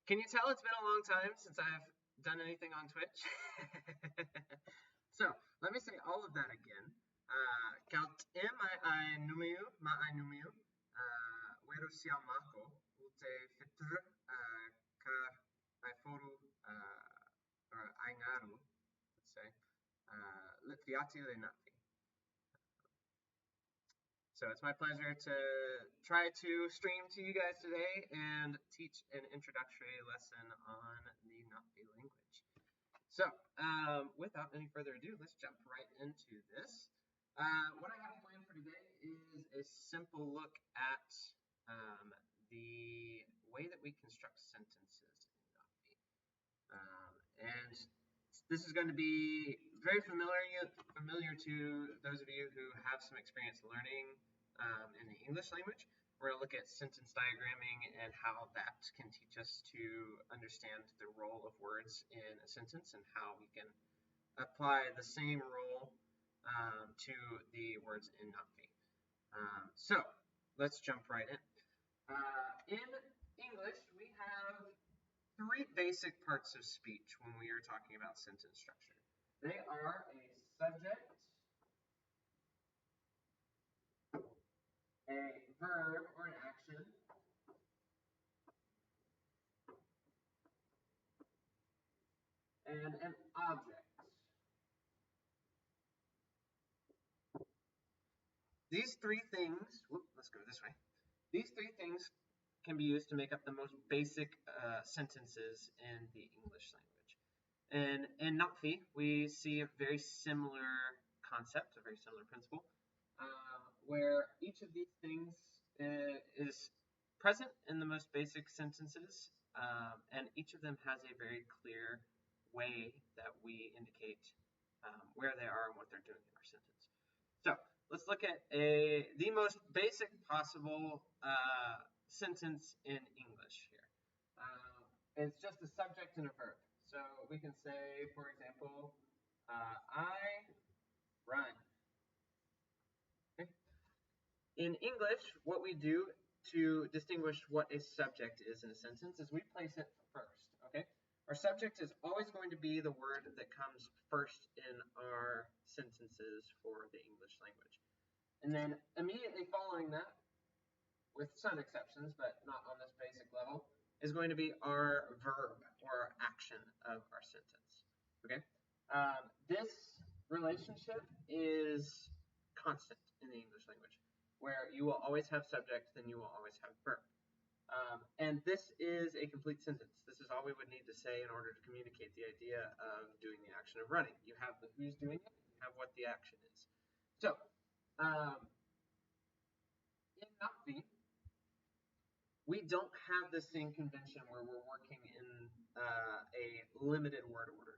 Can you tell it's been a long time since I've done anything on Twitch? So, let me say all of that again. Kaut ai numiu, ma ai numiu, weru sial mako, ulte fitr, ka ai foru, or ai ngaru, let's say, litfiati le nafi. So it's my pleasure to try to stream to you guys today and teach an introductory lesson on the Nafi language. So without any further ado, let's jump right into this. What I have planned for today is a simple look at the way that we construct sentences in Nafi. And this is going to be very familiar to those of you who have some experience learning in the English language. We're going to look at sentence diagramming and how that can teach us to understand the role of words in a sentence and how we can apply the same role to the words in Nafi. So let's jump right in. In English, we have three basic parts of speech when we are talking about sentence structure. They are a subject, a verb or an action, and an object. These three things, let's go this way. These three things can be used to make up the most basic sentences in the English language. And in Nafi, we see a very similar concept, a very similar principle, where each of these things is present in the most basic sentences, and each of them has a very clear way that we indicate where they are and what they're doing in our sentence. So let's look at the most basic possible sentence in English here. It's just a subject and a verb. So we can say, for example, I run. Okay. In English, what we do to distinguish what a subject is in a sentence is we place it first. Okay. Our subject is always going to be the word that comes first in our sentences for the English language. And then immediately following that, with some exceptions, but not on this basic level, is going to be our verb or action of our sentence. Okay? This relationship is constant in the English language, where you will always have subject, then you will always have verb. And this is a complete sentence. This is all we would need to say in order to communicate the idea of doing the action of running. You have the who's doing it, you have what the action is. So, in Nafi, we don't have the same convention where we're working in a limited word order.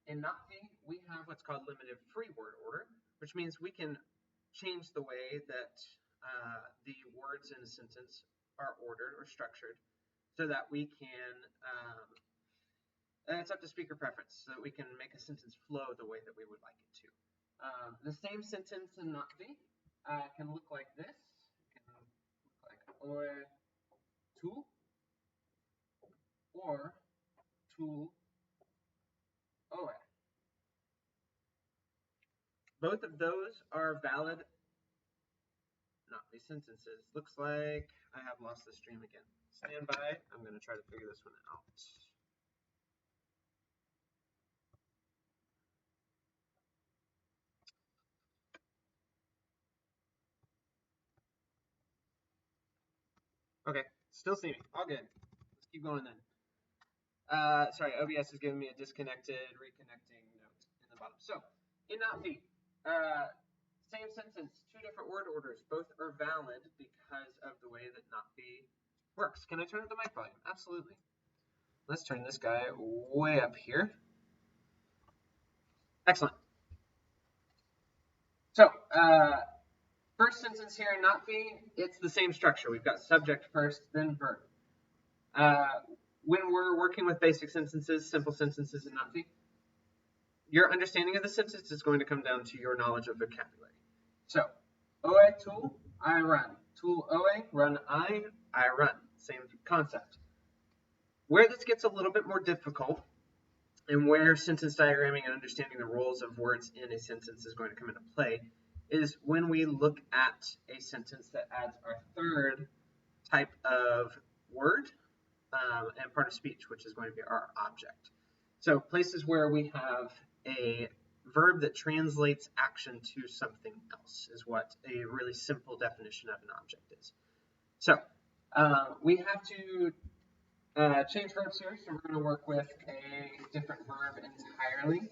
In Nafi, we have what's called limited free word order, which means we can change the way that the words in a sentence are ordered or structured so that we can, and it's up to speaker preference, so that we can make a sentence flow the way that we would like it to. The same sentence in Nafi can look like this. It can look like oe tu or tu oe. Both of those are valid Nafi sentences. Looks like I have lost the stream again. Stand by. I'm going to try to figure this one out. Okay, still see me. All good. Let's keep going then. Sorry, OBS is giving me a disconnected, reconnecting note in the bottom. So, in Nafi, same sentence, two different word orders. Both are valid because of the way that Nafi works. Can I turn up the mic volume? Absolutely. Let's turn this guy way up here. Excellent. So, first sentence here in Nafi, it's the same structure. We've got subject first, then verb. When we're working with basic sentences, simple sentences in Nafi, your understanding of the sentence is going to come down to your knowledge of vocabulary. So, oe tu, I run. Tu oe, run I run. Same concept. Where this gets a little bit more difficult and where sentence diagramming and understanding the roles of words in a sentence is going to come into play is when we look at a sentence that adds our third type of word and part of speech, which is going to be our object. So places where we have a verb that translates action to something else is what a really simple definition of an object is. So we have to change verbs here, so we're going to work with a different verb entirely.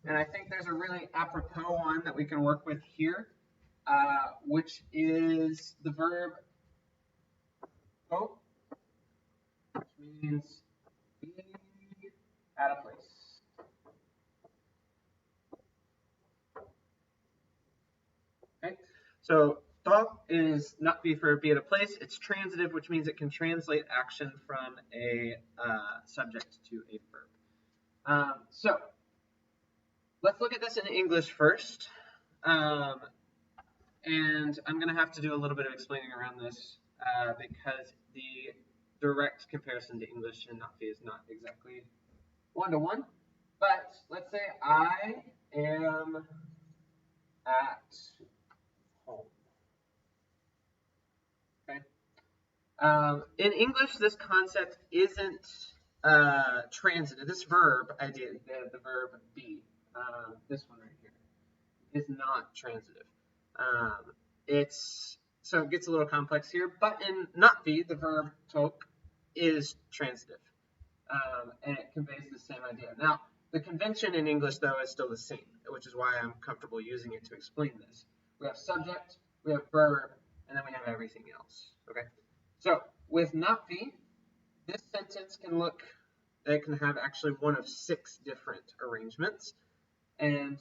And I think there's a really apropos one that we can work with here, which is the verb go, which means be at a place. Okay, so to is not be for be at a place. It's transitive, which means it can translate action from a subject to a verb. So let's look at this in English first. And I'm going to have to do a little bit of explaining around this because the direct comparison to English and not is not exactly one-to-one. But let's say I am at home. Okay. In English, this concept isn't transitive. This verb idea, the verb be, this one right here, is not transitive. So it gets a little complex here, but in not be, the verb talk is transitive, and it conveys the same idea. Now, the convention in English, though, is still the same, which is why I'm comfortable using it to explain this. We have subject, we have verb, and then we have everything else. Okay. So with not be, this sentence can look. It can have actually one of 6 different arrangements, and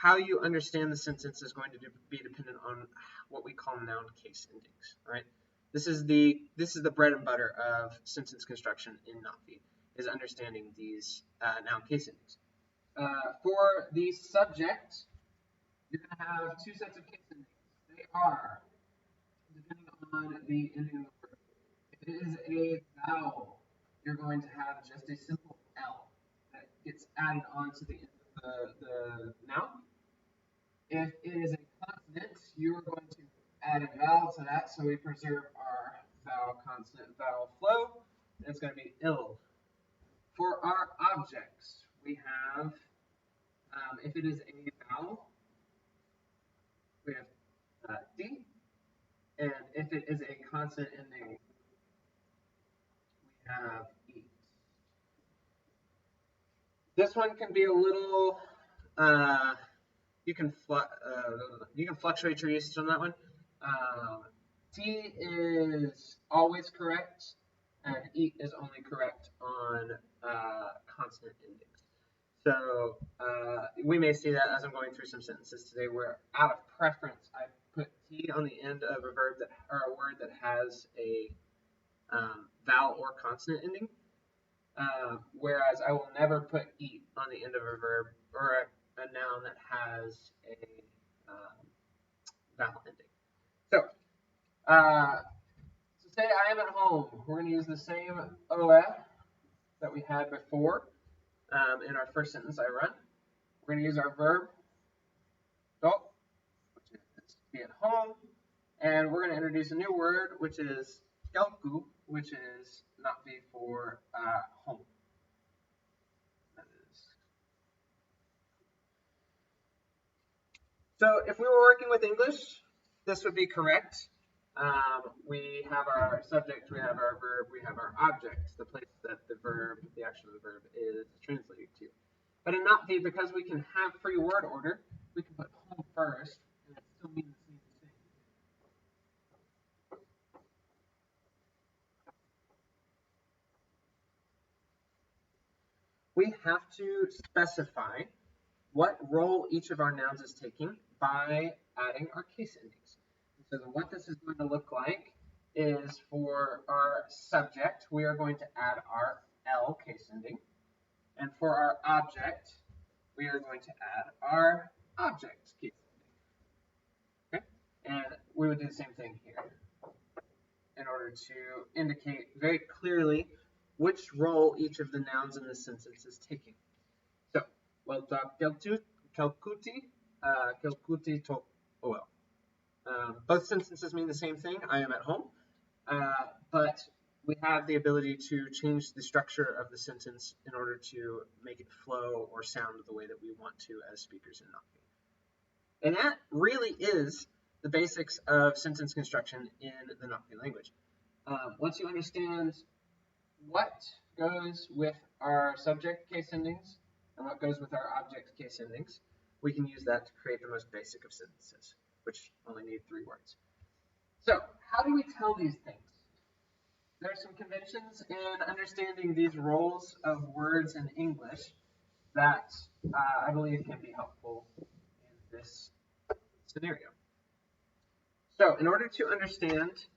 how you understand the sentence is going to be dependent on what we call noun case endings. All right, this is the bread and butter of sentence construction in not be, is understanding these noun case endings. For the subject, you're going to have 2 sets of case endings. They are depending on the ending of the word. If it is a vowel, you're going to have just a simple L that gets added onto the end of the noun. If it is a consonant, you are going to add a vowel to that, so we preserve our vowel-consonant-vowel flow. And it's going to be ill. For our objects, we have, if it is a vowel, we have D. And if it is a consonant ending, we have E. This one can be a little, you can fluctuate your usage on that one. T is always correct, and E is only correct on consonant endings. So we may see that as I'm going through some sentences today where, out of preference, I put T on the end of a verb or a word that has a vowel or consonant ending, whereas I will never put E on the end of a verb or a noun that has a vowel ending. So, to say I am at home, we're going to use the same OF that we had before in our first sentence I run. We're going to use our verb, go, which is be at home, and we're going to introduce a new word, which is gelku, which is not be for home. So if we were working with English, this would be correct. We have our subject, we have our verb, we have our object, the place that the verb, the action of the verb is translated to. But in not be, because we can have free word order, we can put home first, and it still means the same thing. We have to specify what role each of our nouns is taking by adding our case endings. So what this is going to look like is for our subject, we are going to add our L case ending. And for our object, we are going to add our object case ending. Okay? And we would do the same thing here. in order to indicate very clearly which role each of the nouns in this sentence is taking. So, well, Kelkuti, Kelkuti to well. Both sentences mean the same thing. I am at home, but we have the ability to change the structure of the sentence in order to make it flow or sound the way that we want to as speakers in Nakhi. And that really is the basics of sentence construction in the Nakhi language. Once you understand what goes with our subject case endings and what goes with our object case endings, we can use that to create the most basic of sentences, which only need 3 words. So, how do we tell these things? There are some conventions in understanding these roles of words in English that I believe can be helpful in this scenario. So, in order to understand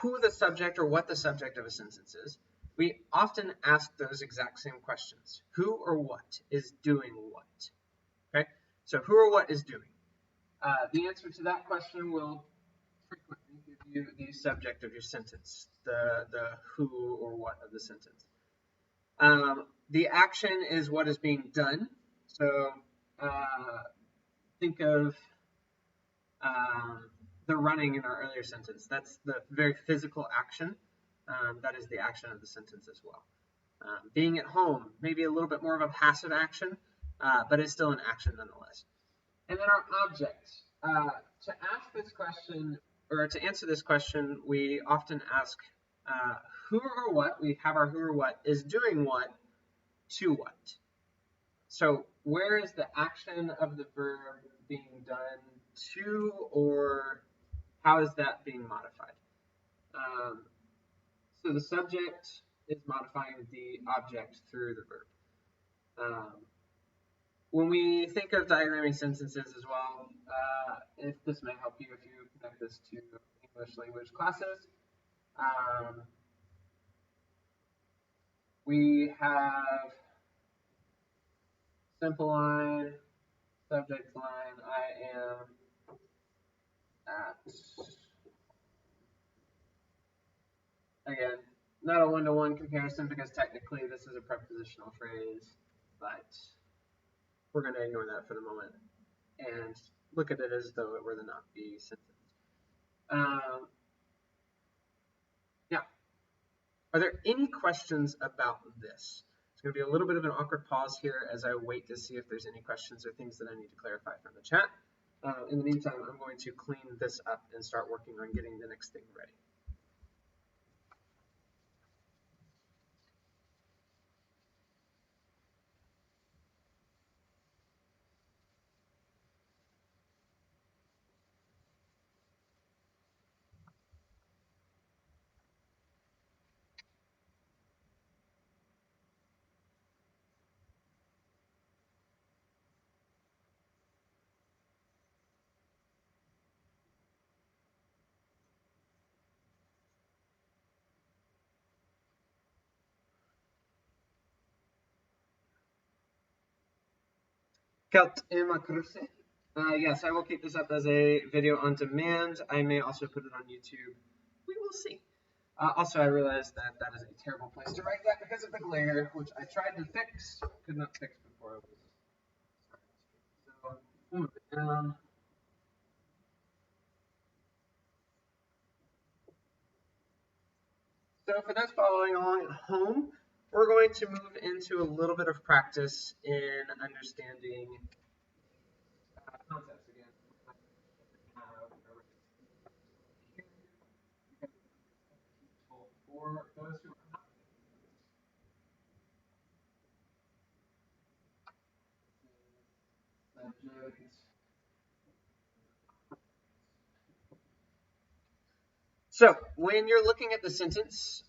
who the subject or what the subject of a sentence is, we often ask those exact same questions. Who or what is doing what? Okay, so who or what is doing? The answer to that question will frequently give you the subject of your sentence, the who or what of the sentence. The action is what is being done. So think of the running in our earlier sentence. That's the very physical action. That is the action of the sentence as well. Being at home, maybe a little bit more of a passive action, but it's still an action nonetheless. And then our object. To ask this question, or to answer this question, we often ask who or what, we have our who or what, is doing what to what. So where is the action of the verb being done to, or how is that being modified? So the subject is modifying the object through the verb. When we think of diagramming sentences as well, if this may help you if you connect this to English language classes, we have simple line, subject line, I am at. Again, not a one-to-one comparison because technically this is a prepositional phrase, but we're going to ignore that for the moment and look at it as though it were the not be sentence. Now, are there any questions about this? It's going to be a little bit of an awkward pause here as I wait to see if there's any questions or things that I need to clarify from the chat. In the meantime, I'm going to clean this up and start working on getting the next thing ready. Yes, I will keep this up as a video on demand. I may also put it on YouTube. We will see. Also, I realized that that is a terrible place to write that because of the glare, which I tried to fix, could not fix before I was starting. So, move it down. So for those following along at home, we're going to move into a little bit of practice in understanding concepts again. For those who are not subject. So when you're looking at the sentence,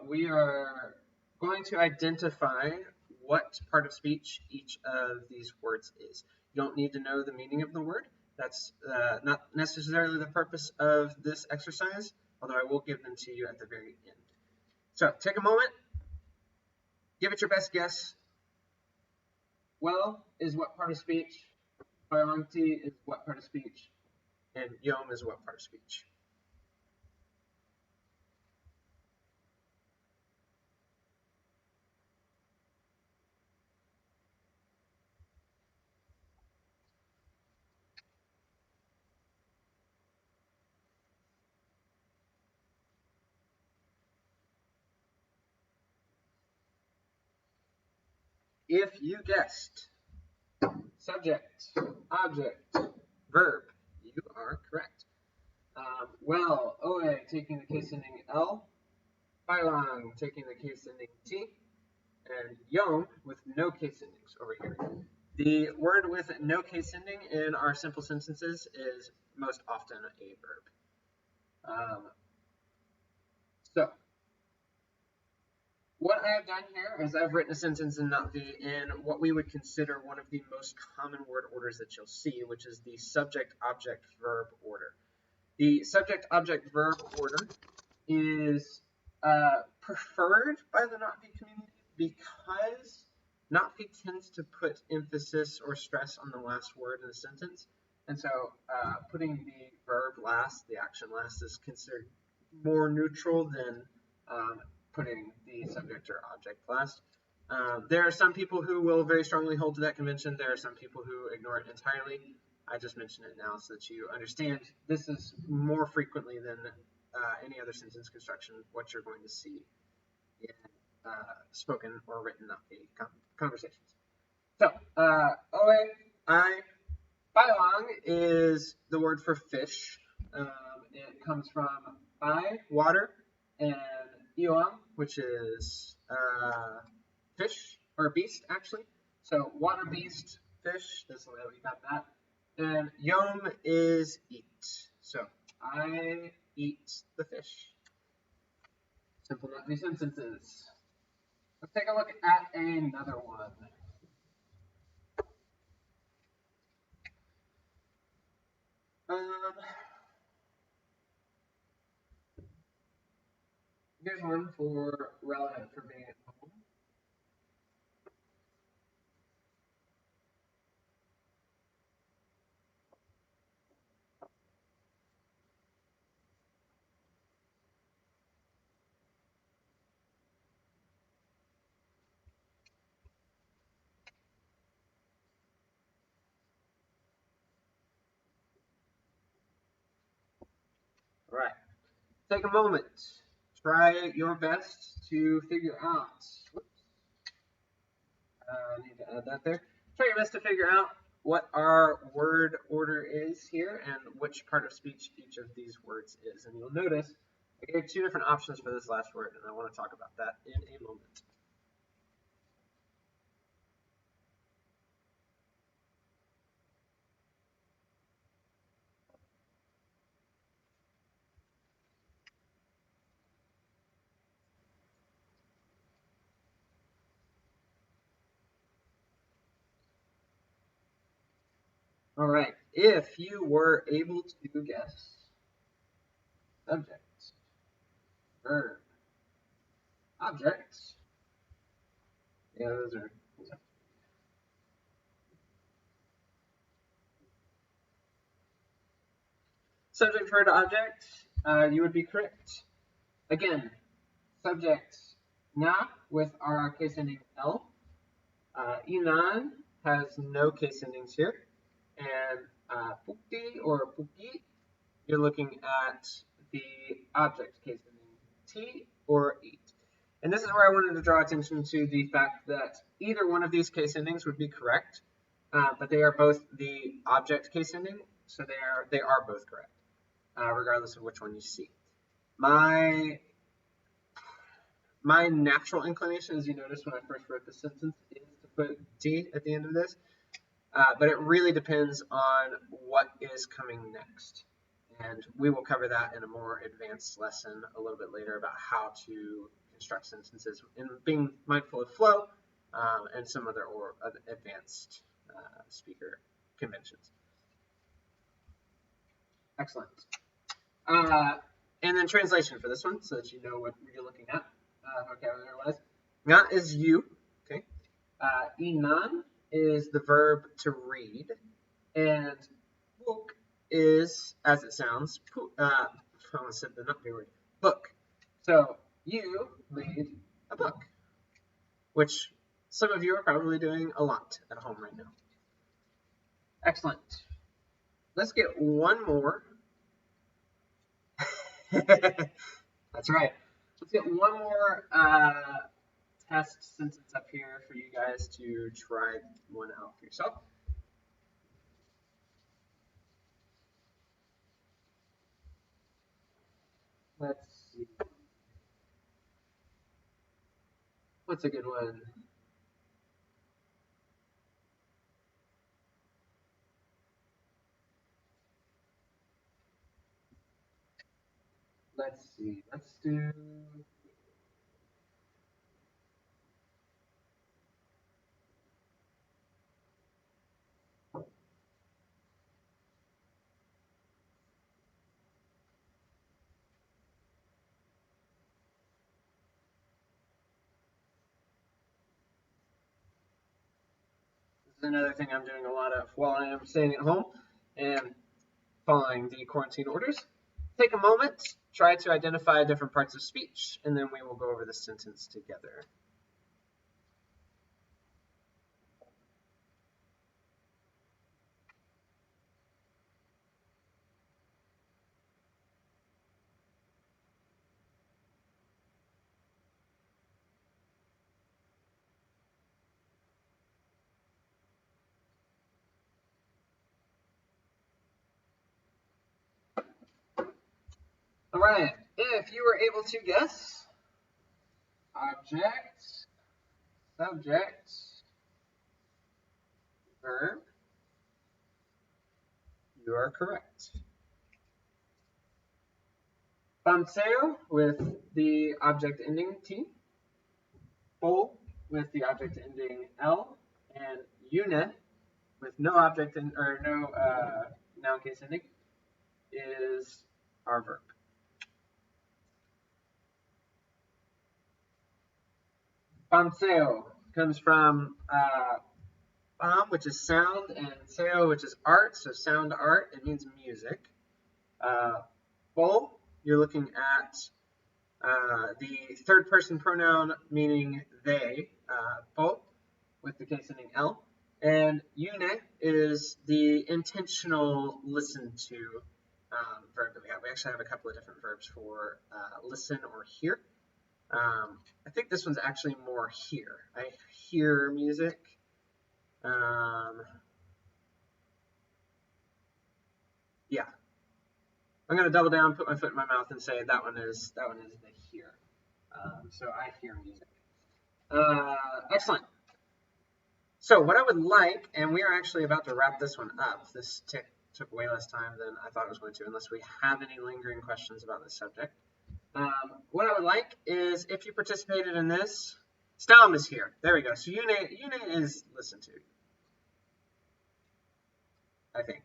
we are going to identify what part of speech each of these words is. You don't need to know the meaning of the word. That's not necessarily the purpose of this exercise, although I will give them to you at the very end. So take a moment, give it your best guess. Well is what part of speech? Priority is what part of speech? And yom is what part of speech? If you guessed subject, object, verb, you are correct. Well, Oe taking the case ending L, Bailong taking the case ending T, and Yom with no case endings over here. The word with no case ending in our simple sentences is most often a verb. So, what I have done here is I've written a sentence in NotV in what we would consider one of the most common word orders that you'll see, which is the subject, object, verb order. The subject, object, verb order is preferred by the NotV community because NotV tends to put emphasis or stress on the last word in a sentence. And so putting the verb last, the action last, is considered more neutral than putting the subject or object last. There are some people who will very strongly hold to that convention. There are some people who ignore it entirely. I just mention it now so that you understand this is more frequently than any other sentence construction what you're going to see in spoken or written conversations. So, oe, I, bailong is the word for fish. It comes from I, water, and iwam, which is fish, or beast, actually. So, water beast, fish, that's the way we got that. And yom is eat. So, I eat the fish. Simple NotV sentences. Let's take a look at another one. Here's one for relative for being at home. All right. Take a moment. Try your best to figure out. Whoops. I need to add that there. Try your best to figure out what our word order is here and which part of speech each of these words is. And you'll notice I gave two different options for this last word, and I want to talk about that in a moment. All right. If you were able to guess subject, verb, object, yeah, those are subject, verb, object, you would be correct. Again, subject na with our case ending L. Inan has no case endings here. And pukti or puki, you're looking at the object case ending T or eat. And this is where I wanted to draw attention to the fact that either one of these case endings would be correct, but they are both the object case ending, so they are both correct, regardless of which one you see. My natural inclination, as you noticed when I first wrote the sentence, is to put T at the end of this, but it really depends on what is coming next. And we will cover that in a more advanced lesson a little bit later about how to construct sentences and being mindful of flow and some other advanced speaker conventions. Excellent. And then translation for this one so that you know what you're looking at vocabulary-wise. Nga is you. Okay. Inan is the verb to read. And book is, as it sounds, I almost said the not B word, book. So you read a book, which some of you are probably doing a lot at home right now. Excellent. Let's get one more. That's right. Let's get one more test sentence up here for you guys to try one out for yourself. Let's see. What's a good one? Let's see. Let's do. This is another thing I'm doing a lot of while I am staying at home and following the quarantine orders. Take a moment, try to identify different parts of speech, and then we will go over the sentence together. All right, if you were able to guess object, subject, verb, you are correct. Panseo with the object ending T, Pol with the object ending L, and une with no object or no noun case ending is our verb. Panseo comes from pam, which is sound, and seo, which is art. So sound art, it means music. Pol, you're looking at the third person pronoun meaning they, pol, with the case ending L. And une is the intentional listen to verb that we have. We actually have a couple of different verbs for listen or hear. I think this one's actually more hear. I hear music. Yeah. I'm going to double down, put my foot in my mouth, and say that one is the hear. So I hear music. Excellent. So what I would like, and we are actually about to wrap this one up. This took way less time than I thought it was going to, unless we have any lingering questions about this subject. What I would like is if you participated in this, Stam is here. There we go. So une is listened to, I think.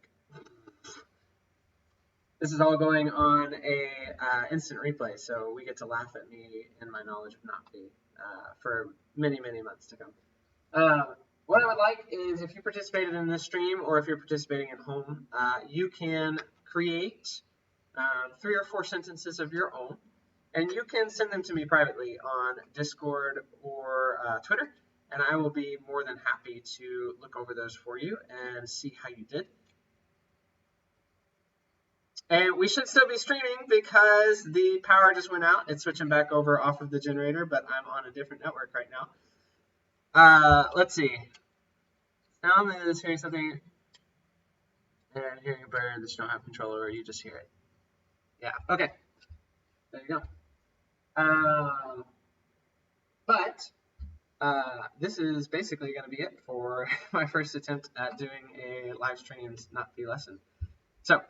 This is all going on a instant replay, so we get to laugh at me and my knowledge of Nazi for many, many months to come. What I would like is if you participated in this stream or if you're participating at home, you can create 3 or 4 sentences of your own, and you can send them to me privately on Discord or Twitter, and I will be more than happy to look over those for you and see how you did. And we should still be streaming because the power just went out. It's switching back over off of the generator, but I'm on a different network right now. Let's see. Sound is hearing something and hearing a bird that you don't have control over. You just hear it. Yeah. Okay. There you go. But this is basically going to be it for my first attempt at doing a live streamed not-fee lesson. So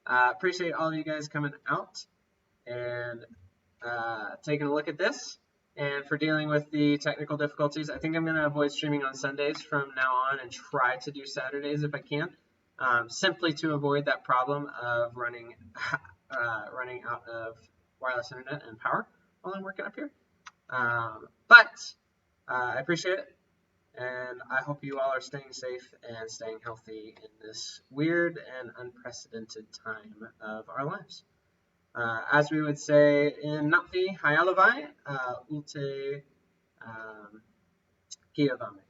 appreciate all of you guys coming out and taking a look at this. And for dealing with the technical difficulties, I think I'm going to avoid streaming on Sundays from now on and try to do Saturdays if I can, simply to avoid that problem of running out of wireless internet and power while I'm working up here. But I appreciate it. And I hope you all are staying safe and staying healthy in this weird and unprecedented time of our lives. As we would say in Natfi, Hayalavai, Ulte Kiavame.